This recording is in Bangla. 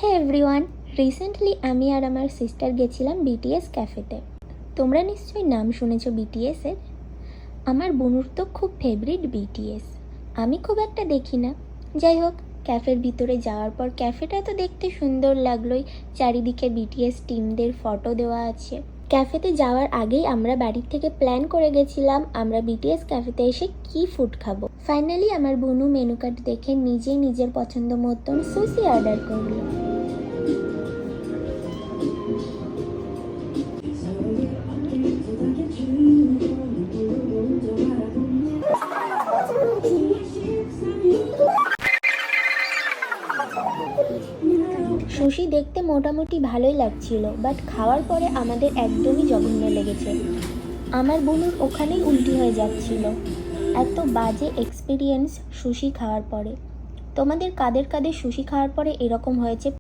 হে এভরিওয়ান, রিসেন্টলি আমি আর আমার সিস্টার গেছিলাম বিটিএস ক্যাফেতে। তোমরা নিশ্চয়ই নাম শুনেছো বিটিএসের। আমার বোনুর তো খুব ফেভারিট বিটিএস। আমি খুব একটা দেখি না। যাই হোক, ক্যাফের ভিতরে যাওয়ার পর ক্যাফেটা তো দেখতে সুন্দর লাগলোই। চারিদিকে বিটিএস টিমদের ফটো দেওয়া আছে। ক্যাফেতে যাওয়ার আগেই আমরা বাড়ির থেকে প্ল্যান করে গেছিলাম আমরা বিটিএস ক্যাফেতে এসে কি ফুড খাবো। ফাইনালি আমার বোনু মেনু কার্ড দেখে নিজেই নিজের পছন্দ মতন সুশি অর্ডার করলো। সুশি দেখতে মোটামুটি ভালোই লাগছিল, বাট খাওয়ার পরে আমাদের একদমই জঘন্য লেগেছে। আমার বোনুর ওখানেই উল্টি হয়ে যাচ্ছিল। এত বাজে এক্সপিরিয়েন্স সুশি খাওয়ার পরে। তোমাদের কাদের কাদের সুশি খাওয়ার পরে এরকম হয়েছে